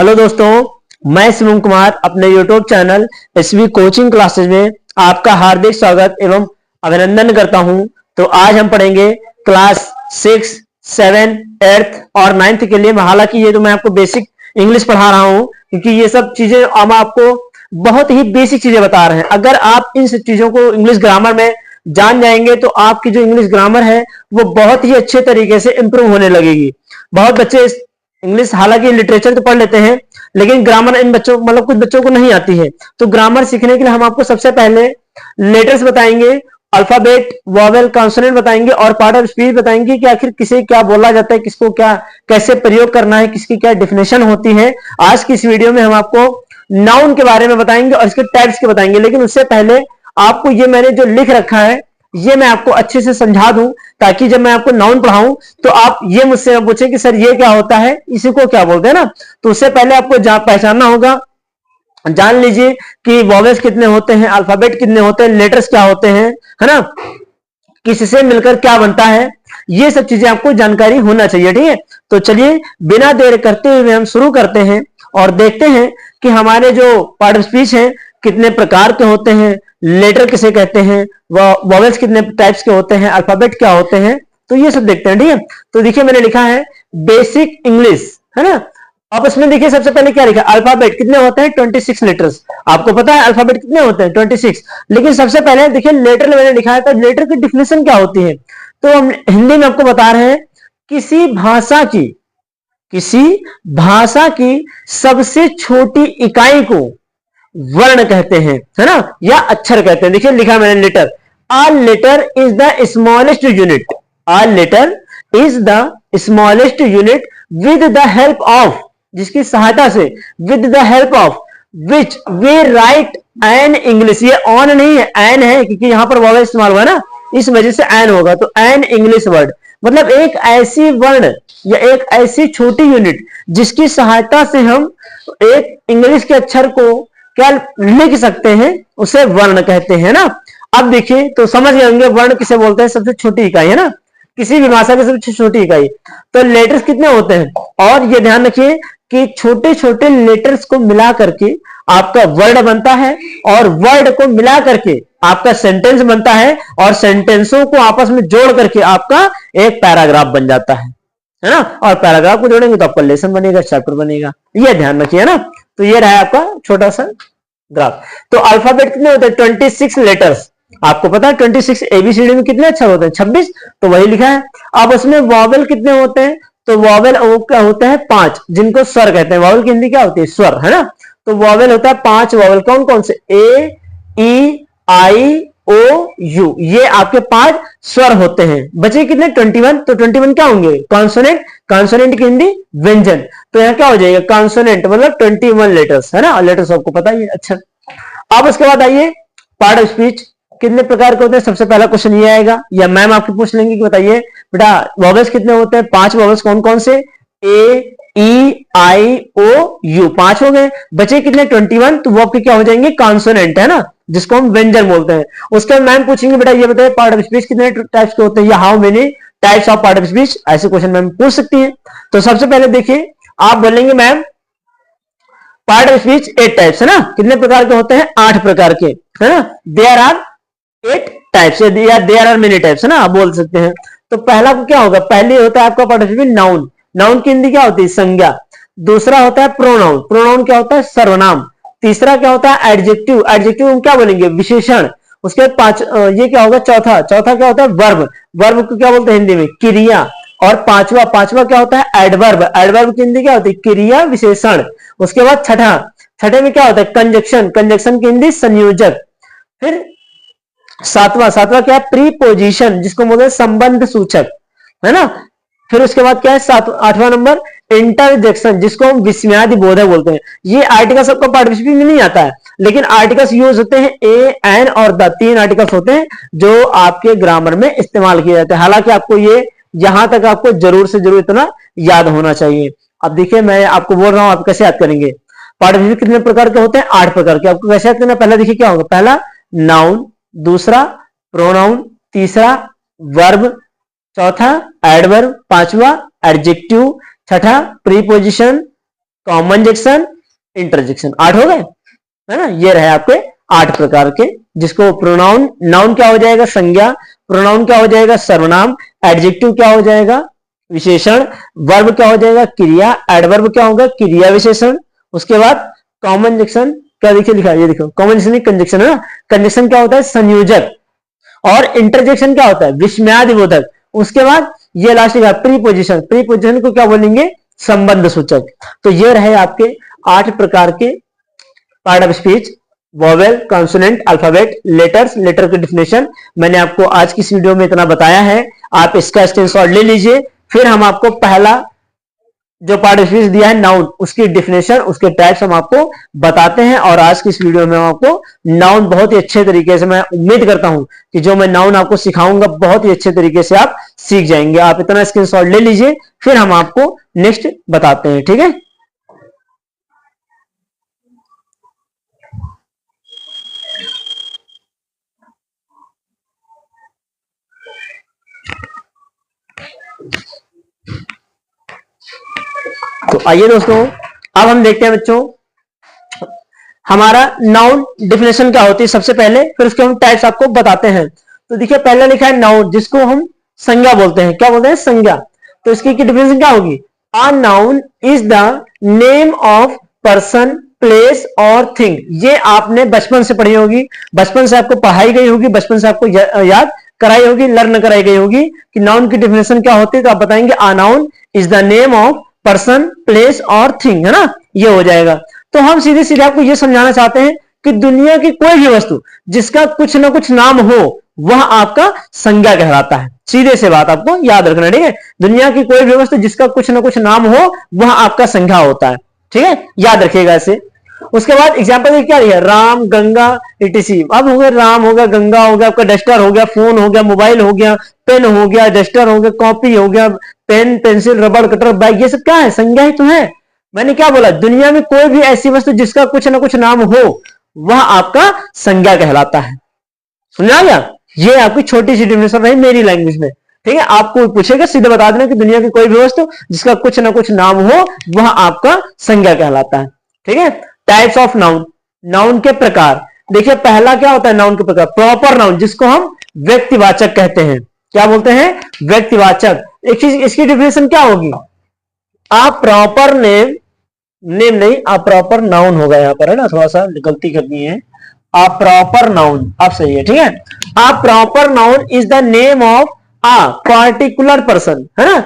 Hello दोस्तों, मैं शिवम कुमार अपने YouTube channel SV coaching classes में आपका हार्दिक स्वागत एवं अभिनंदन करता हूं। तो आज हम पढ़ेंगे क्लास 6, 7, 8 और 9 के लिए। हालांकि ये तो मैं आपको बेसिक इंग्लिश पढ़ा रहा हूं क्योंकि ये सब चीजें हम आपको बहुत ही बेसिक चीजें बता रहे हैं। अगर आप इन सब चीजों को इंग्लिश ग्रामर में जान जाएंगे तो आपकी जो इंग्लिश ग्रामर है वो बहुत ही अच्छे तरीके से इंप्रूव होने लगेगी। बहुत बच्चे इंग्लिश हालांकि लिटरेचर तो पढ़ लेते हैं लेकिन ग्रामर इन बच्चों मतलब कुछ बच्चों को नहीं आती है। तो ग्रामर सीखने के लिए हम आपको सबसे पहले लेटर्स बताएंगे, अल्फाबेट, वॉवेल, कॉन्सोनेंट बताएंगे और पार्ट ऑफ स्पीच बताएंगे कि आखिर किसे क्या बोला जाता है, किसको क्या कैसे प्रयोग करना है, किसकी क्या डेफिनेशन होती है। आज की इस वीडियो में हम आपको नाउन के बारे में बताएंगे और इसके टाइप्स के बताएंगे। लेकिन उससे पहले आपको ये मैंने जो लिख रखा है ये मैं आपको अच्छे से समझा दूं ताकि जब मैं आपको नाउन पढ़ाऊं तो आप ये मुझसे पूछे कि सर ये क्या होता है, इसी को क्या बोलते हैं ना। तो उससे पहले आपको पहचानना होगा, जान लीजिए कि वॉवेल्स कितने होते हैं, अल्फाबेट कितने होते हैं, लेटर्स क्या होते हैं, है ना, किससे मिलकर क्या बनता है, ये सब चीजें आपको जानकारी होना चाहिए। ठीक है, तो चलिए बिना देर करते हुए हम शुरू करते हैं और देखते हैं कि हमारे जो पार्ट ऑफ स्पीच है कितने प्रकार के होते हैं, लेटर किसे कहते हैं, वॉवेल्स कितने टाइप्स के होते हैं, अल्फाबेट क्या होते हैं, तो ये सब देखते हैं। ठीक है, तो देखिए मैंने लिखा है बेसिक इंग्लिश, है ना। अब इसमें देखिए सबसे पहले क्या लिखा, अल्फाबेट कितने होते हैं 26 लेटर्स। आपको पता है अल्फाबेट कितने होते हैं 26। लेकिन सबसे पहले देखिए लेटर मैंने लिखा है, तो लेटर की डिफिनेशन क्या होती है तो हम हिंदी में आपको बता रहे हैं किसी भाषा की सबसे छोटी इकाई को वर्ण कहते हैं, है ना, या अक्षर कहते हैं। देखिए लिखा मैंने letter, a letter is the smallest unit, a letter is the smallest unit with the help of, जिसकी सहायता से, with the help of which we write an English. ये ऑन नहीं है, एन है क्योंकि यहां पर वॉवेल इस्तेमाल हुआ ना, इस वजह से एन होगा। तो एन इंग्लिश वर्ड मतलब एक ऐसी वर्ण या एक ऐसी छोटी यूनिट जिसकी सहायता से हम एक इंग्लिश के अक्षर को क्या लिख सकते हैं, उसे वर्ण कहते हैं ना। अब देखिए तो समझ गए होंगे वर्ण किसे बोलते हैं, सबसे छोटी इकाई, है ना, किसी भी भाषा की सबसे छोटी इकाई। तो लेटर्स कितने होते हैं, और ये ध्यान रखिए कि छोटे छोटे लेटर्स को मिला करके आपका वर्ड बनता है और वर्ड को मिला करके आपका सेंटेंस बनता है और सेंटेंसों को आपस में जोड़ करके आपका एक पैराग्राफ बन जाता है ना। और पैराग्राफ को जोड़ेंगे तो आपका लेसन बनेगा, चैप्टर बनेगा। ये ध्यान रखिए ना। तो ये रहा आपका छोटा सा ग्राफ। तो अल्फाबेट कितने होते हैं 26 लेटर्स। आपको पता है 26 एबीसीडी में कितने अक्षर होते हैं 26, तो वही लिखा है। अब उसमें वॉवेल कितने होते हैं, तो वॉवेल क्या होता है 5, जिनको स्वर कहते हैं। वॉवेल की हिंदी क्या होती है, स्वर, है ना। तो वॉवेल होता है 5 वॉवेल, कौन कौन से, ए, ई, आई, ओ, यू, ये आपके 5 स्वर होते हैं। बचे कितने 21, तो 21 क्या होंगे, कॉन्सोनेंट। कॉन्सोनेंट की हिंदी व्यंजन, तो यहां क्या हो जाएगा कॉन्सोनेंट मतलब 21 लेटर्स, है ना। लेटर्स आपको पता ही है। अच्छा, अब उसके बाद आइए पार्ट ऑफ स्पीच कितने प्रकार के होते हैं। सबसे पहला क्वेश्चन ये आएगा या मैम आपको पूछ लेंगे कि बताइए बेटा वॉवेल्स कितने होते हैं, 5 वॉवेल्स कौन कौन से, ए, ई, आई, ओ, यू, 5 हो गए। बचे कितने 21, तो वो आपके क्या हो जाएंगे कॉन्सोनेंट, है ना, जिसको हम व्यंजन बोलते हैं। उसके बाद मैम पूछेंगे बेटा ये बताइए पार्ट ऑफ स्पीच कितने टाइप्स के होते हैं, या how many types of part of speech, ऐसे क्वेश्चन मैम पूछ सकती है। तो सबसे पहले देखिए आप बोलेंगे ma'am part of speech 8 types, है ना। कितने प्रकार के होते हैं, 8 प्रकार के, है ना। देयर आर 8 टाइप्स या देयर आर मेनी टाइप्स, है ना, आप बोल सकते हैं। तो पहला क्या होगा, पहले होता है आपका part of speech noun. Noun की हिंदी क्या होती है, संज्ञा। दूसरा होता है प्रोनाउन। प्रोनाउन क्या होता है, सर्वनाम। तीसरा क्या होता है एडजेक्टिव। एडजेक्टिव हम क्या बोलेंगे, विशेषण। उसके बाद ये क्या होगा, चौथा क्या होता है वर्ब। वर्ब को क्या बोलते हैं हिंदी में, क्रिया। और पांचवा क्या होता है एडवर्ब। एडवर्ब की हिंदी क्या होती है, क्रिया विशेषण। उसके बाद छठे में क्या होता है कंजक्शन। कंजक्शन की हिंदी संयोजक। फिर सातवां क्या है प्रीपोजिशन, जिसको बोलते हैं संबंध सूचक, है ना। फिर उसके बाद क्या है 8वां नंबर इंटरजेक्शन, जिसको हम विस्मयादि बोधक बोलते हैं। ये आर्टिकल्स सबका पार्ट ऑफ स्पीच में नहीं आता है, लेकिन आर्टिकल्स यूज होते हैं ए, एन और द, 3 आर्टिकल्स होते हैं जो आपके ग्रामर में इस्तेमाल किए जाते हैं। हालांकि आपको ये यहां तक आपको जरूर से जरूर इतना याद होना चाहिए। अब देखिए मैं आपको बोल रहा हूं आप कैसे याद करेंगे। पार्ट ऑफ स्पीच कितने प्रकार के होते हैं, 8 प्रकार के। आपको कैसे याद करना, पहला देखिए क्या होगा, पहला नाउन, दूसरा प्रोनाउन, तीसरा वर्ब, चौथा एडवर्ब, पांचवा एडजेक्टिव, छठा प्रीपोजिशन, कॉमनजेक्शन, इंटरजेक्शन। 8 हो गए, है ना। ये रहे आपके 8 प्रकार के, जिसको प्रोनाउन, नाउन क्या हो जाएगा संज्ञा, प्रोनाउन क्या हो जाएगा सर्वनाम, एडजेक्टिव क्या हो जाएगा विशेषण, वर्ब क्या हो जाएगा क्रिया, एडवर्ब क्या होगा क्रिया विशेषण। उसके बाद कॉमनजेक्शन क्या देखिए लिखा है, ये देखो कॉमनजेक्शन कंजक्शन है ना। कंजक्शन क्या होता है संयोजक, और इंटरजेक्शन क्या होता है विस्मयादि बोधक। उसके बाद ये लास्ट का प्रीपोजिशन, प्रीपोजिशन को क्या बोलेंगे संबंध सूचक। तो ये रहे आपके 8 प्रकार के part of speech, vowel, consonant, alphabet, letters, letter की डिफिनेशन। मैंने आपको आज की इस वीडियो में इतना बताया है, आप इसका स्क्रीनशॉट ले लीजिए। फिर हम आपको पहला जो पार्ट ऑफ स्पीच दिया है नाउन, उसकी डिफिनेशन, उसके टाइप्स हम आपको बताते हैं। और आज की इस वीडियो में हम आपको नाउन बहुत ही अच्छे तरीके से, मैं उम्मीद करता हूं कि जो मैं नाउन आपको सिखाऊंगा बहुत ही अच्छे तरीके से आप सीख जाएंगे। आप इतना स्क्रीनशॉट ले लीजिए, फिर हम आपको नेक्स्ट बताते हैं, ठीक है। तो आइए दोस्तों, अब हम देखते हैं बच्चों हमारा नाउन डिफिनेशन क्या होती है सबसे पहले, फिर उसके हम टाइप्स आपको बताते हैं। तो देखिए पहले लिखा है नाउन, जिसको हम संज्ञा बोलते हैं। क्या बोलते हैं संज्ञा। तो इसकी डिफिनेशन क्या होगी, a noun is the name of person, place और थिंग। ये आपने बचपन से पढ़ी होगी, बचपन से आपको पढ़ाई गई होगी, बचपन से आपको याद कराई होगी, लर्न कराई गई होगी कि नाउन की डिफिनेशन क्या होती है। तो आप बताएंगे a noun is the name of person, place और थिंग, है ना, ये हो जाएगा। तो हम सीधे सीधे आपको ये समझाना चाहते हैं कि दुनिया की कोई भी वस्तु जिसका कुछ ना कुछ नाम हो वह आपका संज्ञा कहलाता है। सीधे से बात आपको याद रखना, ठीक है। दुनिया की कोई भी वस्तु जिसका कुछ ना कुछ नाम हो वह आपका संज्ञा होता है, ठीक है, याद रखिएगा इसे। उसके बाद एग्जाम्पल क्या है, राम, गंगा, इटीसी। अब हो गया राम, हो गया गंगा, हो गया आपका डस्टर, हो गया फोन, हो गया मोबाइल, हो गया पेन, हो गया डस्टर, हो गया कॉपी, हो गया पेन, पेंसिल, रबड़, कटर, बैग, ये सब क्या है संज्ञा ही तो है। मैंने क्या बोला, दुनिया में कोई भी ऐसी वस्तु जिसका कुछ ना कुछ नाम हो वह आपका संज्ञा कहलाता है। समझा गया, ये आपकी छोटी सी डिफिनेशन रही मेरी लैंग्वेज में, ठीक है। आपको पूछेगा सीधे बता देना कि दुनिया की कोई भी वस्तु जिसका कुछ ना कुछ नाम हो वह आपका संज्ञा कहलाता है, ठीक है। टाइप्स ऑफ नाउन, नाउन के प्रकार। देखिए पहला क्या होता है नाउन के प्रकार, प्रॉपर नाउन, जिसको हम व्यक्तिवाचक कहते हैं। क्या बोलते हैं व्यक्तिवाचक। इसकी डिफिनेशन क्या होगी, आ प्रॉपर नेम, नेम नहीं आ प्रॉपर नाउन होगा यहाँ पर, है ना, थोड़ा सा गलती करनी है। आ प्रॉपर नाउन अब सही है, ठीक है। A proper noun is the name of a particular person, है ना,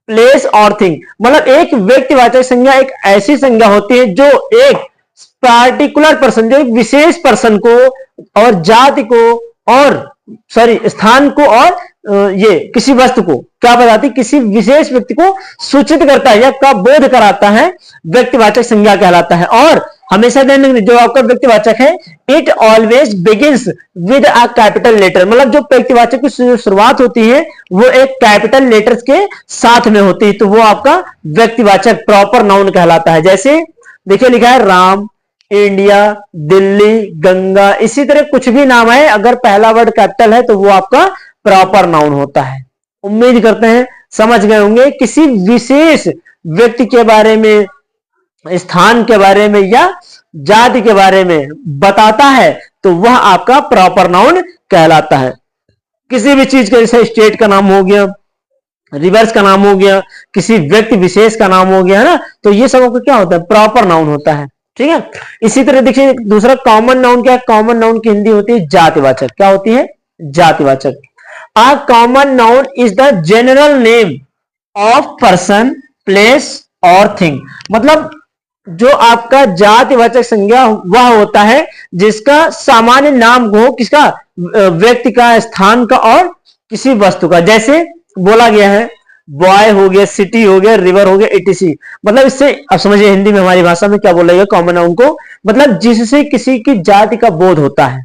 प्लेस और थिंग। मतलब एक व्यक्तिवाचक संज्ञा एक ऐसी संज्ञा होती है जो एक पार्टिकुलर पर्सन, जो एक विशेष पर्सन को और जाति को और स्थान को और ये किसी वस्तु को क्या बताती, किसी विशेष व्यक्ति को सूचित करता है या का बोध कराता है, व्यक्तिवाचक संज्ञा कहलाता है। और हमेशा ध्यान रखना जो आपका व्यक्तिवाचक है, it always begins with a capital letter. मतलब जो व्यक्तिवाचक की शुरुआत होती है वो एक कैपिटल लेटर्स के साथ में होती है, तो वो आपका व्यक्तिवाचक प्रॉपर नाउन कहलाता है। जैसे देखिए लिखा है राम, इंडिया, दिल्ली, गंगा, इसी तरह कुछ भी नाम है अगर पहला वर्ड कैपिटल है तो वो आपका प्रॉपर नाउन होता है। उम्मीद करते हैं समझ गए होंगे। किसी विशेष व्यक्ति के बारे में, स्थान के बारे में या जाति के बारे में बताता है तो वह आपका प्रॉपर नाउन कहलाता है। किसी भी चीज के, जैसे स्टेट का नाम हो गया, रिवर्स का नाम हो गया, किसी व्यक्ति विशेष का नाम हो गया, है ना, तो ये सब आपका क्या होता है प्रॉपर नाउन होता है, ठीक है। इसी तरह देखिए दूसरा कॉमन नाउन क्या है, कॉमन नाउन की हिंदी होती है जातिवाचक। क्या होती है जातिवाचक। A common noun is the general name of person, place और thing। मतलब जो आपका जातिवाचक संज्ञा वह होता है जिसका सामान्य नाम हो, किसका, व्यक्ति का, स्थान का और किसी वस्तु का। जैसे बोला गया है बॉय हो गया, सिटी हो गया, रिवर हो गया, एटीसी। मतलब इससे अब समझिए हिंदी में हमारी भाषा में क्या बोला गया कॉमन नाउन को, मतलब जिससे किसी की जाति का बोध होता है।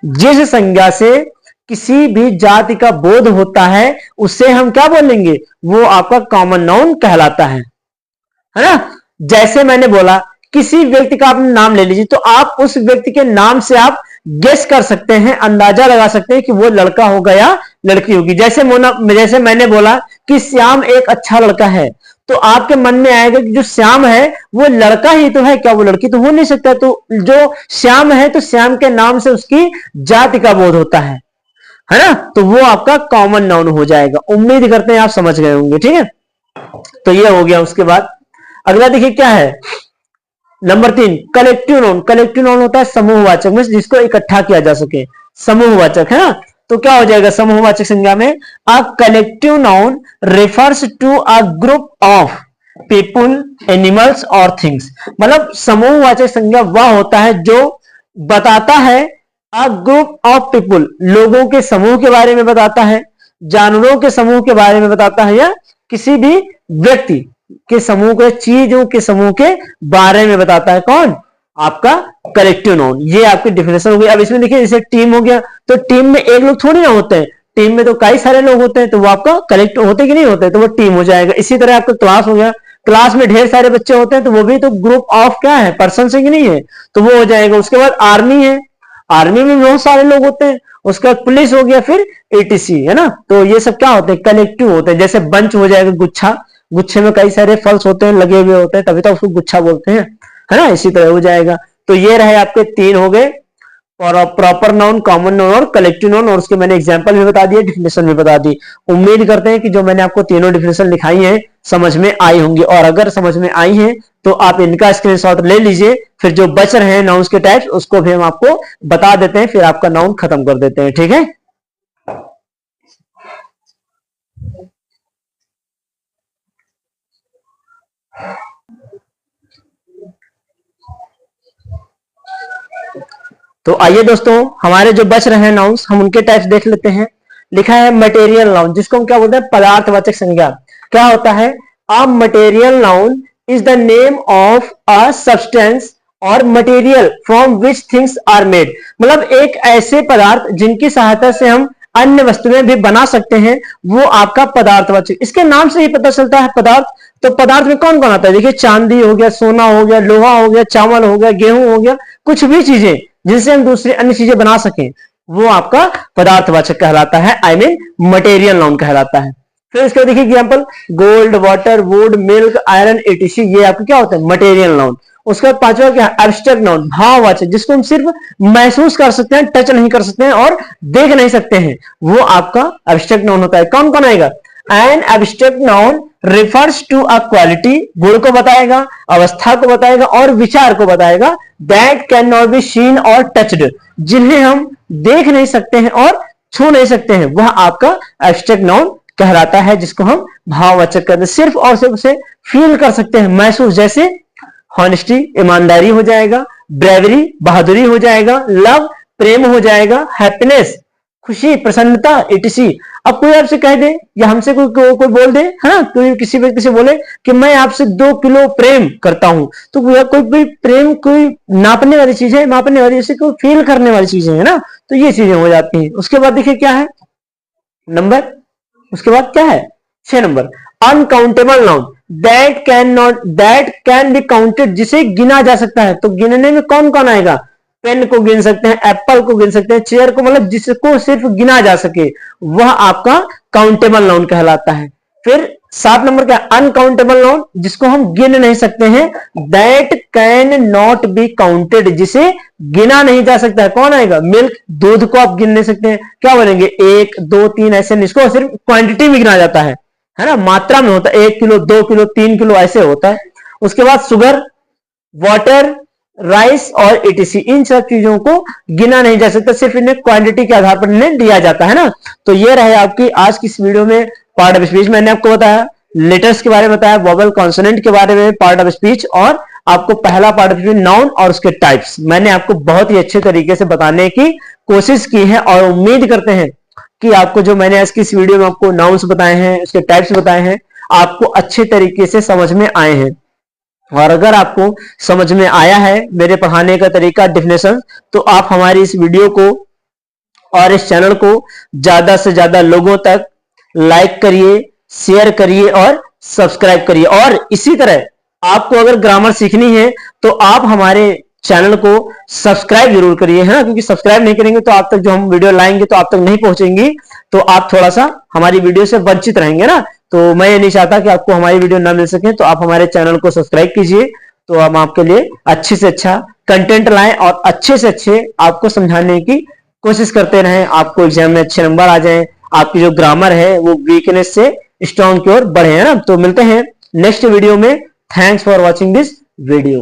जिस संज्ञा से किसी भी जाति का बोध होता है उससे हम क्या बोलेंगे, वो आपका कॉमन नाउन कहलाता है ना। जैसे मैंने बोला किसी व्यक्ति का आप नाम ले लीजिए तो आप उस व्यक्ति के नाम से आप गेस कर सकते हैं, अंदाजा लगा सकते हैं कि वो लड़का होगा या लड़की होगी। जैसे मैंने बोला कि श्याम एक अच्छा लड़का है, तो आपके मन में आएगा कि जो श्याम है वो लड़का ही तो है, क्या वो लड़की तो हो नहीं सकता। तो जो श्याम है तो श्याम के नाम से उसकी जाति का बोध होता है ना, तो वो आपका कॉमन नाउन हो जाएगा। उम्मीद करते हैं आप समझ गए होंगे, ठीक है। तो ये हो गया। उसके बाद अगला देखिए क्या है, number 3 collective noun. Collective noun होता है समूहवाचक में जिसको इकट्ठा किया जा सके, समूहवाचक है ना। तो क्या हो जाएगा समूहवाचक संज्ञा में, a collective noun refers to a group of people, animals और थिंग्स। मतलब समूहवाचक संज्ञा वह होता है जो बताता है अ ग्रुप ऑफ पीपुल, लोगों के समूह के बारे में बताता है, जानवरों के समूह के बारे में बताता है, या किसी भी व्यक्ति के समूह के, चीजों के समूह के बारे में बताता है। कौन? आपका कलेक्टिव नाउन। ये आपकी डिफिनेशन हो गई। अब इसमें देखिए जैसे टीम हो गया, तो टीम में एक लोग थोड़ी ना होते हैं, टीम में तो कई सारे लोग होते हैं, तो वो आपका कलेक्ट होते कि नहीं होते, तो वो टीम हो जाएगा। इसी तरह आपका क्लास हो गया, क्लास में ढेर सारे बच्चे होते हैं तो वो भी तो ग्रुप ऑफ क्या है, पर्सन से कि नहीं है, तो वो हो जाएगा। उसके बाद आर्मी है, आर्मी में बहुत सारे लोग होते हैं। उसका पुलिस हो गया, फिर एटीसी है ना। तो ये सब क्या होते हैं, कलेक्टिव होते हैं। जैसे बंच हो जाएगा, गुच्छा, गुच्छे में कई सारे फल्स होते हैं, लगे हुए होते हैं, तभी तो उसको गुच्छा बोलते हैं, है ना। इसी तरह हो जाएगा। तो ये रहे आपके 3 हो गए, और प्रॉपर नाउन, कॉमन नाउन और कलेक्टिव नाउन, और उसके मैंने एग्जांपल भी बता दिए, डिफिनेशन भी बता दी। उम्मीद करते हैं कि जो मैंने आपको तीनों डिफिनेशन लिखाई हैं समझ में आई होंगी, और अगर समझ में आई हैं तो आप इनका स्क्रीनशॉट ले लीजिए। फिर जो बच रहे हैं नाउन्स के टाइप्स उसको भी हम आपको बता देते हैं, फिर आपका नाउन खत्म कर देते हैं, ठीक है। तो आइए दोस्तों, हमारे जो बच रहे हैं नाउन्स हम उनके टाइप्स देख लेते हैं। लिखा है मटेरियल नाउन, जिसको हम क्या बोलते हैं, पदार्थवाचक संज्ञा। क्या होता है, a material noun is the name of a substance और material from which things are made. मतलब एक ऐसे पदार्थ जिनकी सहायता से हम अन्य वस्तुएं भी बना सकते हैं, वो आपका पदार्थवाचक। इसके नाम से ही पता चलता है पदार्थ। तो पदार्थ में कौन कौन आता है, देखिए चांदी हो गया, सोना हो गया, लोहा हो गया, चावल हो गया, गेहूं हो गया, कुछ भी चीजें जिनसे हम दूसरी अन्य चीजें बना सकें, वो आपका पदार्थवाचक कहलाता है, आई मीन मटेरियल नाउन कहलाता है। फिर इसके देखिए example, gold, water, wood, milk, iron, ETC, ये आपके क्या होते हैं, मटेरियल नाउन। उसके बाद 5वां क्या है, एब्स्ट्रैक्ट नाउन, भाववाचक, जिसको हम सिर्फ महसूस कर सकते हैं, टच नहीं कर सकते हैं और देख नहीं सकते हैं, वो आपका एब्स्ट्रैक्ट नाउन होता है। कौन कौन आएगा, an abstract noun refers to a quality, गुण को बताएगा, अवस्था को बताएगा और विचार को बताएगा, that can not be seen और टचड, जिन्हें हम देख नहीं सकते हैं और छू नहीं सकते हैं, वह आपका एब्स्ट्रैक्ट नाउन कहलाता है, जिसको हम भाववाचक कहते हैं। सिर्फ और सिर्फ उसे फील कर सकते हैं, महसूस, जैसे हॉनेस्टी, ईमानदारी हो जाएगा, ब्रेवरी, बहादुरी हो जाएगा, लव, प्रेम हो जाएगा, हैप्पीनेस, खुशी, प्रसन्नता, एटीसी। अब कोई आपसे कह दे या हमसे कोई बोल दे, है ना, कोई किसी व्यक्ति से बोले कि मैं आपसे 2 किलो प्रेम करता हूं, तो कोई प्रेम कोई नापने वाली चीज है, मापने वाली, जैसे कोई फील करने वाली चीजें है ना, तो ये चीजें हो जाती हैं। उसके बाद देखिए क्या है नंबर, उसके बाद क्या है 6 number, uncountable noun, that can be counted, जिसे गिना जा सकता है। तो गिनने में कौन कौन आएगा, पेन को गिन सकते हैं, एप्पल को गिन सकते हैं, चेयर को, मतलब जिसको सिर्फ गिना जा सके, वह आपका काउंटेबल नाउन कहलाता है। फिर 7 नंबर क्या, अनकाउंटेबल नाउन, जिसको हम गिन नहीं सकते हैं, that can not be counted, जिसे गिना नहीं जा सकता है। कौन आएगा, मिल्क, दूध को आप गिन नहीं सकते हैं, क्या बोलेंगे 1 2 3 ऐसे, इसको सिर्फ क्वांटिटी में गिना जाता है ना, मात्रा में होता है, 1 किलो 2 किलो 3 किलो ऐसे होता है। उसके बाद शुगर, वाटर, राइस और एटीसी, इन सब चीजों को गिना नहीं जा सकता, सिर्फ इन्हें क्वांटिटी के आधार पर इन्हें लिया जाता है ना। तो ये रहे आपकी आज की इस वीडियो में पार्ट ऑफ स्पीच। मैंने आपको बताया लेटर्स के बारे में, बताया वोवेल कॉन्सोनेंट के बारे में पार्ट ऑफ स्पीच, और आपको पहला पार्ट ऑफ स्पीच नाउन और उसके टाइप्स मैंने आपको बहुत ही अच्छे तरीके से बताने की कोशिश की है, और उम्मीद करते हैं कि आपको जो मैंने आज की इस वीडियो में आपको नाउन्स बताए हैं, उसके टाइप्स बताए हैं, आपको अच्छे तरीके से समझ में आए हैं। और अगर आपको समझ में आया है मेरे पढ़ाने का तरीका, डिफिनेशन, तो आप हमारी इस वीडियो को और इस चैनल को ज्यादा से ज्यादा लोगों तक लाइक करिए, शेयर करिए और सब्सक्राइब करिए। और इसी तरह आपको अगर ग्रामर सीखनी है तो आप हमारे चैनल को सब्सक्राइब जरूर करिए, है ना, क्योंकि सब्सक्राइब नहीं करेंगे तो आप तक जो हम वीडियो लाएंगे तो आप तक नहीं पहुंचेंगी, तो आप थोड़ा सा हमारी वीडियो से वंचित रहेंगे ना। तो मैं ये नहीं चाहता कि आपको हमारी वीडियो ना मिल सके, तो आप हमारे चैनल को सब्सक्राइब कीजिए, तो हम आपके लिए अच्छे से अच्छा कंटेंट लाएं और अच्छे से अच्छे आपको समझाने की कोशिश करते रहें, आपको एग्जाम में अच्छे नंबर आ जाएं, आपकी जो ग्रामर है वो वीकनेस से स्ट्रॉन्ग की ओर बढ़े, है ना। तो मिलते हैं नेक्स्ट वीडियो में। Thanks for watching this video.